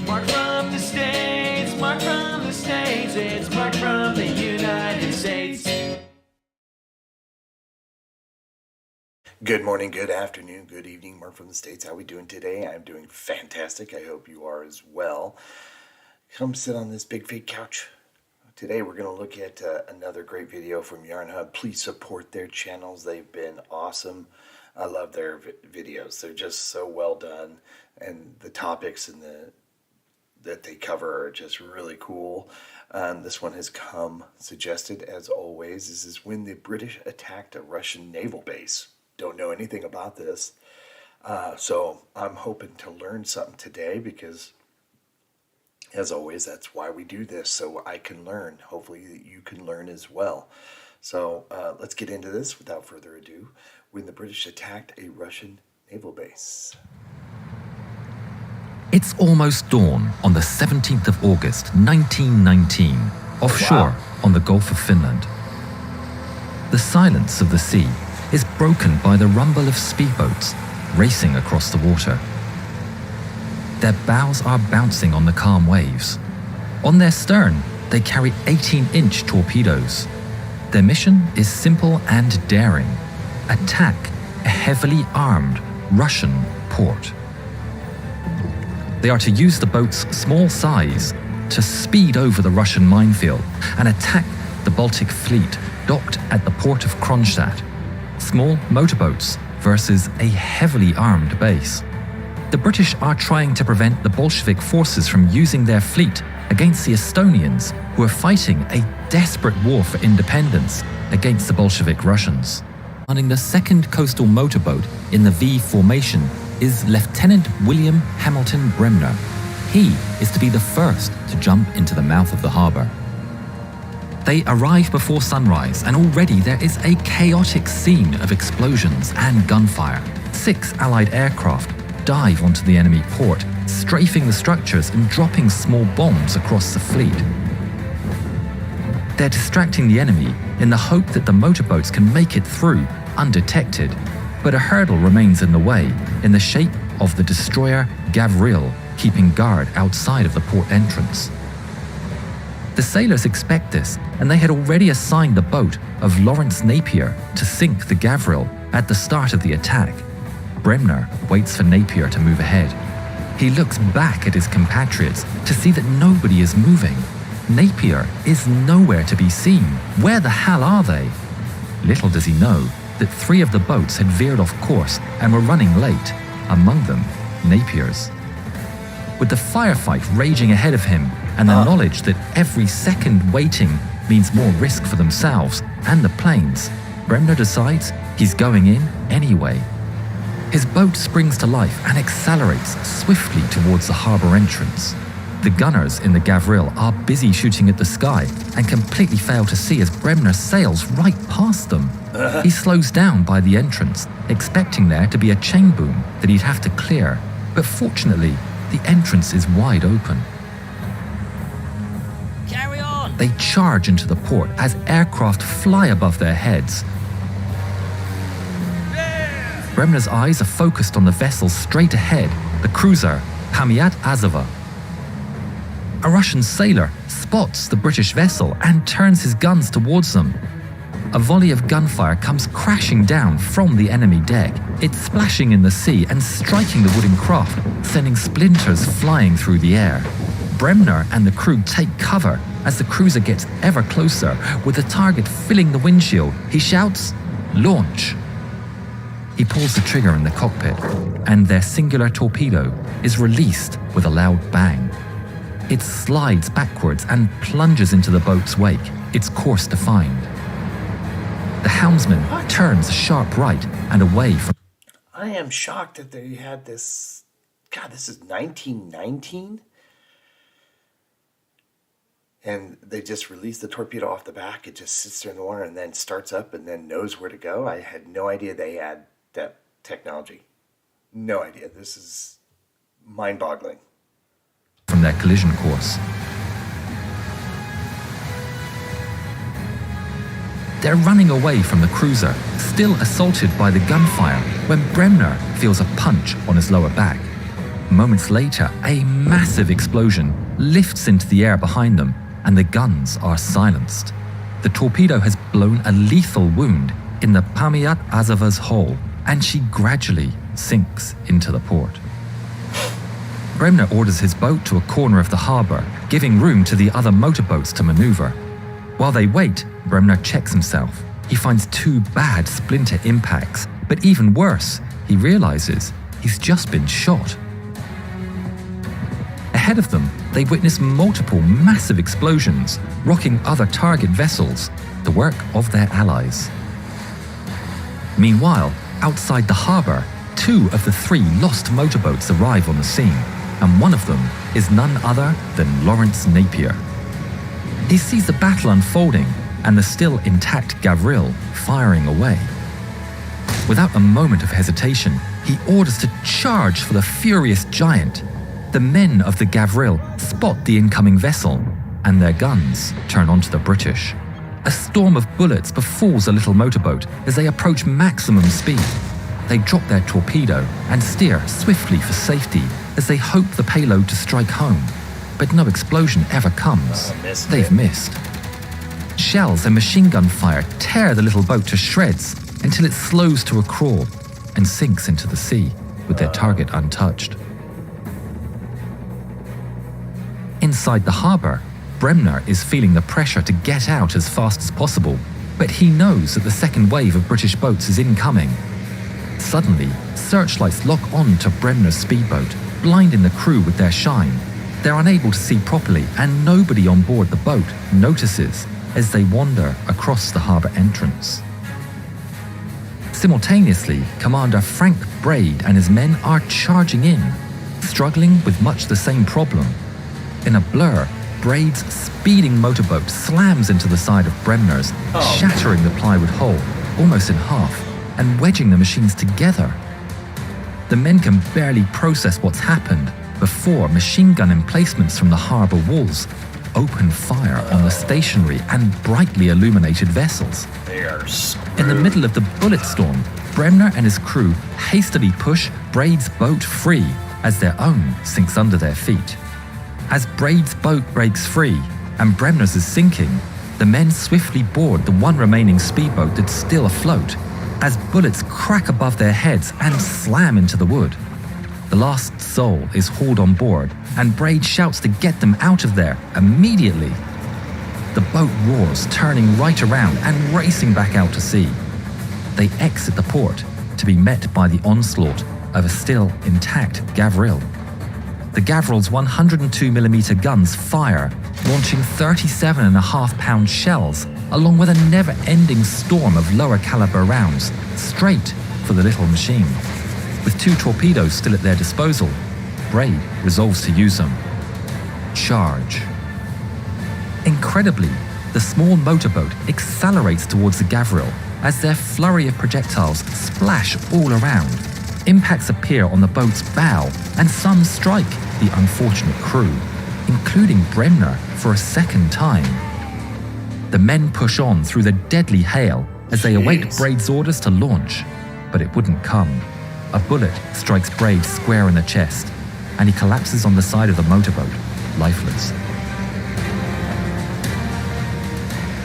Mark from the States, Mark from the States, it's Mark from the United States. Good morning, good afternoon, good evening, Mark from the States. How are we doing today? I'm doing fantastic. I hope you are as well. Come sit on this big fake couch. Today we're going to look at another great video from Yarn Hub. Please support their channels. They've been awesome. I love their videos. They're just so well done, and the topics and that they cover are just really cool. This one has come suggested, as always. This is when the British attacked a Russian naval base. Don't know anything about this, so I'm hoping to learn something today because, as always, that's why we do this, so I can learn. Hopefully you can learn as well. So let's get into this without further ado. When the British attacked a Russian naval base. It's almost dawn on the 17th of August, 1919, offshore on the Gulf of Finland. The silence of the sea is broken by the rumble of speedboats racing across the water. Their bows are bouncing on the calm waves. On their stern, they carry 18-inch torpedoes. Their mission is simple and daring: attack a heavily armed Russian port. They are to use the boat's small size to speed over the Russian minefield and attack the Baltic fleet docked at the port of Kronstadt. Small motorboats versus a heavily armed base. The British are trying to prevent the Bolshevik forces from using their fleet against the Estonians, who are fighting a desperate war for independence against the Bolshevik Russians. Commanding the second coastal motorboat in the V formation is Lieutenant William Hamilton Bremner. He is to be the first to jump into the mouth of the harbour. They arrive before sunrise, and already there is a chaotic scene of explosions and gunfire. 6 Allied aircraft dive onto the enemy port, strafing the structures and dropping small bombs across the fleet. They're distracting the enemy in the hope that the motorboats can make it through undetected, but a hurdle remains in the way in the shape of the destroyer Gavril, keeping guard outside of the port entrance. The sailors expect this, and they had already assigned the boat of Lawrence Napier to sink the Gavril at the start of the attack. Bremner waits for Napier to move ahead. He looks back at his compatriots to see that nobody is moving. Napier is nowhere to be seen. Where the hell are they? Little does he know that 3 of the boats had veered off course and were running late, among them Napier's. With the firefight raging ahead of him and the knowledge that every second waiting means more risk for themselves and the planes, Bremner decides he's going in anyway. His boat springs to life and accelerates swiftly towards the harbour entrance. The gunners in the Gavril are busy shooting at the sky and completely fail to see as Bremner sails right past them. He slows down by the entrance, expecting there to be a chain boom that he'd have to clear, but fortunately, the entrance is wide open. Carry on! They charge into the port as aircraft fly above their heads. Bremner's eyes are focused on the vessel straight ahead, the cruiser Pamiat Azova. A Russian sailor spots the British vessel and turns his guns towards them. A volley of gunfire comes crashing down from the enemy deck. It's splashing in the sea and striking the wooden craft, sending splinters flying through the air. Bremner and the crew take cover as the cruiser gets ever closer, with the target filling the windshield. He shouts, "Launch!" He pulls the trigger in the cockpit, and their singular torpedo is released with a loud bang. It slides backwards and plunges into the boat's wake, its course defined. The helmsman turns sharp right and away from... I am shocked that they had this. God, this is 1919? And they just released the torpedo off the back. It just sits there in the water and then starts up and then knows where to go. I had no idea they had that technology. No idea. This is mind-boggling. From their collision course. They're running away from the cruiser, still assaulted by the gunfire, when Bremner feels a punch on his lower back. Moments later, a massive explosion lifts into the air behind them, and the guns are silenced. The torpedo has blown a lethal wound in the Pamiat Azava's hull, and she gradually sinks into the port. Bremner orders his boat to a corner of the harbour, giving room to the other motorboats to maneuver. While they wait, Bremner checks himself. He finds 2 bad splinter impacts, but even worse, he realises he's just been shot. Ahead of them, they witness multiple massive explosions, rocking other target vessels, the work of their allies. Meanwhile, outside the harbour, 2 of the 3 lost motorboats arrive on the scene, and one of them is none other than Lawrence Napier. He sees the battle unfolding and the still intact Gavril firing away. Without a moment of hesitation, he orders to charge for the furious giant. The men of the Gavril spot the incoming vessel, and their guns turn onto the British. A storm of bullets befalls the little motorboat as they approach maximum speed. They drop their torpedo and steer swiftly for safety as they hope the payload to strike home. But no explosion ever comes. They've missed. Shells and machine gun fire tear the little boat to shreds until it slows to a crawl and sinks into the sea with their target untouched. Inside the harbour, Bremner is feeling the pressure to get out as fast as possible, but he knows that the second wave of British boats is incoming. Suddenly, searchlights lock on to Bremner's speedboat, blinding the crew with their shine. They're unable to see properly, and nobody on board the boat notices as they wander across the harbour entrance. Simultaneously, Commander Frank Braid and his men are charging in, struggling with much the same problem. In a blur, Braid's speeding motorboat slams into the side of Bremner's, shattering the plywood hull almost in half and wedging the machines together. The men can barely process what's happened before machine gun emplacements from the harbour walls open fire on the stationary and brightly illuminated vessels. They are screwed. In the middle of the bullet storm, Bremner and his crew hastily push Braid's boat free as their own sinks under their feet. As Braid's boat breaks free and Bremner's is sinking, the men swiftly board the one remaining speedboat that's still afloat, as bullets crack above their heads and slam into the wood. The last soul is hauled on board, and Braid shouts to get them out of there immediately. The boat roars, turning right around and racing back out to sea. They exit the port to be met by the onslaught of a still intact Gavril. The Gavril's 102mm guns fire, launching 37.5-pound shells, along with a never-ending storm of lower caliber rounds, straight for the little machine. With 2 torpedoes still at their disposal, Braid resolves to use them. Charge. Incredibly, the small motorboat accelerates towards the Gavril as their flurry of projectiles splash all around. Impacts appear on the boat's bow, and some strike the unfortunate crew, including Bremner for a second time. The men push on through the deadly hail as they await Braid's orders to launch, but it wouldn't come. A bullet strikes Braid square in the chest, and he collapses on the side of the motorboat, lifeless.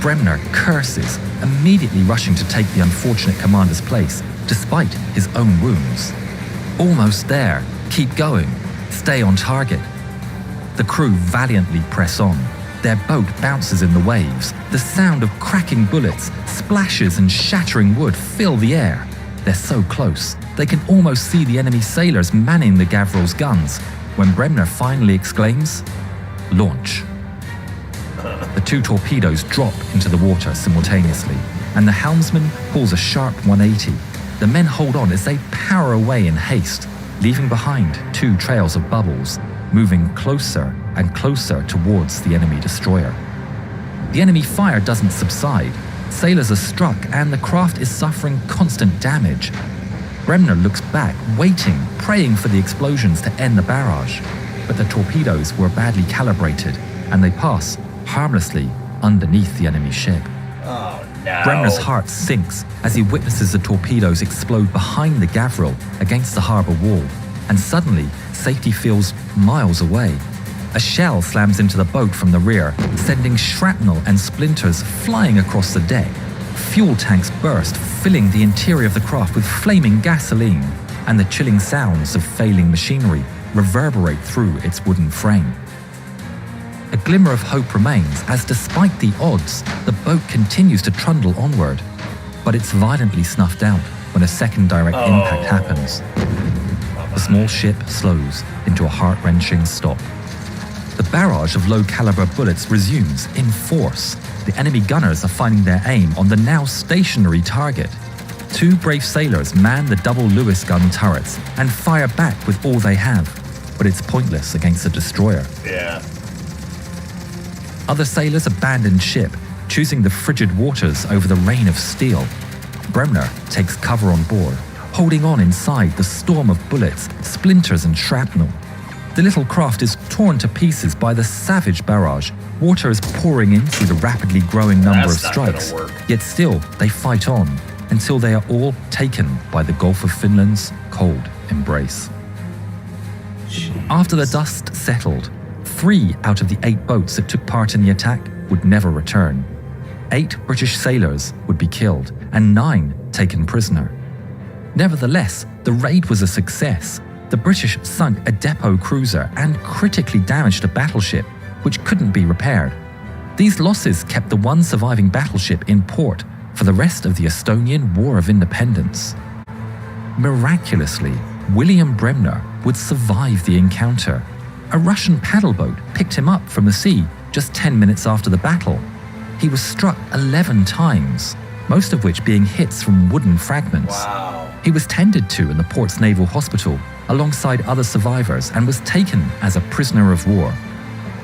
Bremner curses, immediately rushing to take the unfortunate commander's place, despite his own wounds. Almost there. Keep going. Stay on target. The crew valiantly press on. Their boat bounces in the waves. The sound of cracking bullets, splashes and shattering wood fill the air. They're so close, they can almost see the enemy sailors manning the Gavril's guns, when Bremner finally exclaims, "Launch." The 2 torpedoes drop into the water simultaneously, and the helmsman pulls a sharp 180. The men hold on as they power away in haste, leaving behind 2 trails of bubbles, moving closer and closer towards the enemy destroyer. The enemy fire doesn't subside. Sailors are struck and the craft is suffering constant damage. Bremner looks back, waiting, praying for the explosions to end the barrage. But the torpedoes were badly calibrated, and they pass harmlessly underneath the enemy ship. Oh, no. Bremner's heart sinks as he witnesses the torpedoes explode behind the Gavril against the harbour wall, and suddenly safety feels miles away. A shell slams into the boat from the rear, sending shrapnel and splinters flying across the deck. Fuel tanks burst, filling the interior of the craft with flaming gasoline, and the chilling sounds of failing machinery reverberate through its wooden frame. A glimmer of hope remains as, despite the odds, the boat continues to trundle onward. But it's violently snuffed out when a second direct impact happens. The small ship slows into a heart-wrenching stop. The barrage of low-caliber bullets resumes in force. The enemy gunners are finding their aim on the now stationary target. Two brave sailors man the double Lewis gun turrets and fire back with all they have, but it's pointless against a destroyer. Yeah. Other sailors abandon ship, choosing the frigid waters over the rain of steel. Bremner takes cover on board, holding on inside the storm of bullets, splinters and shrapnel. The little craft is torn to pieces by the savage barrage. Water is pouring in through the rapidly growing number of strikes. Yet still, they fight on until they are all taken by the Gulf of Finland's cold embrace. Jeez. After the dust settled, 3 out of the 8 boats that took part in the attack would never return. 8 British sailors would be killed and 9 taken prisoner. Nevertheless, the raid was a success. The British sunk a depot cruiser and critically damaged a battleship, which couldn't be repaired. These losses kept the one surviving battleship in port for the rest of the Estonian War of Independence. Miraculously, William Bremner would survive the encounter. A Russian paddle boat picked him up from the sea just 10 minutes after the battle. He was struck 11 times, most of which being hits from wooden fragments. Wow. He was tended to in the port's naval hospital alongside other survivors and was taken as a prisoner of war.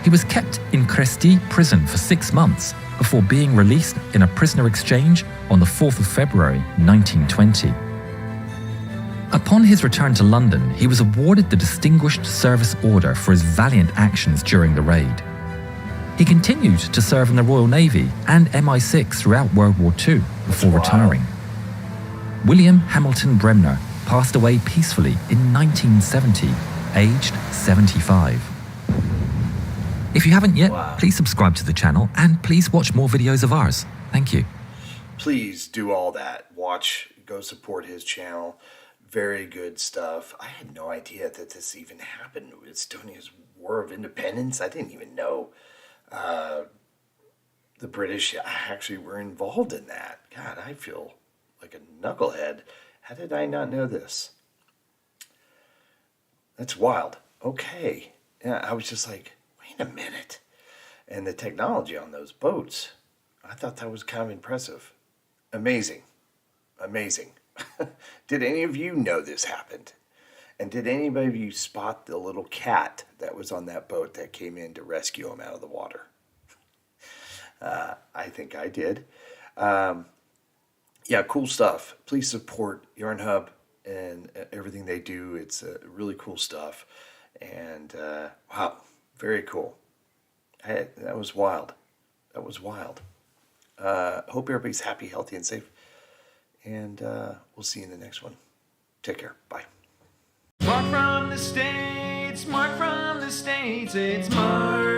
He was kept in Cresti prison for 6 months before being released in a prisoner exchange on the 4th of February 1920. Upon his return to London, he was awarded the Distinguished Service Order for his valiant actions during the raid. He continued to serve in the Royal Navy and MI6 throughout World War II before retiring. William Hamilton Bremner passed away peacefully in 1970, aged 75. If you haven't yet, please subscribe to the channel and please watch more videos of ours. Thank you. Please do all that. Watch, go support his channel. Very good stuff. I had no idea that this even happened. Estonia's War of Independence. I didn't even know the British actually were involved in that. God, I feel like a knucklehead. How did I not know this? That's wild. Okay. Yeah, I was just like, wait a minute. And the technology on those boats, I thought that was kind of impressive. Amazing. Amazing. Did any of you know this happened? And did anybody of you spot the little cat that was on that boat that came in to rescue him out of the water? I think I did. Yeah, cool stuff. Please support Yarn Hub and everything they do. It's really cool stuff. And wow, very cool. That was wild. That was wild. Hope everybody's happy, healthy, and safe. And we'll see you in the next one. Take care. Bye. Mark from the States, Mark from the States, it's Mark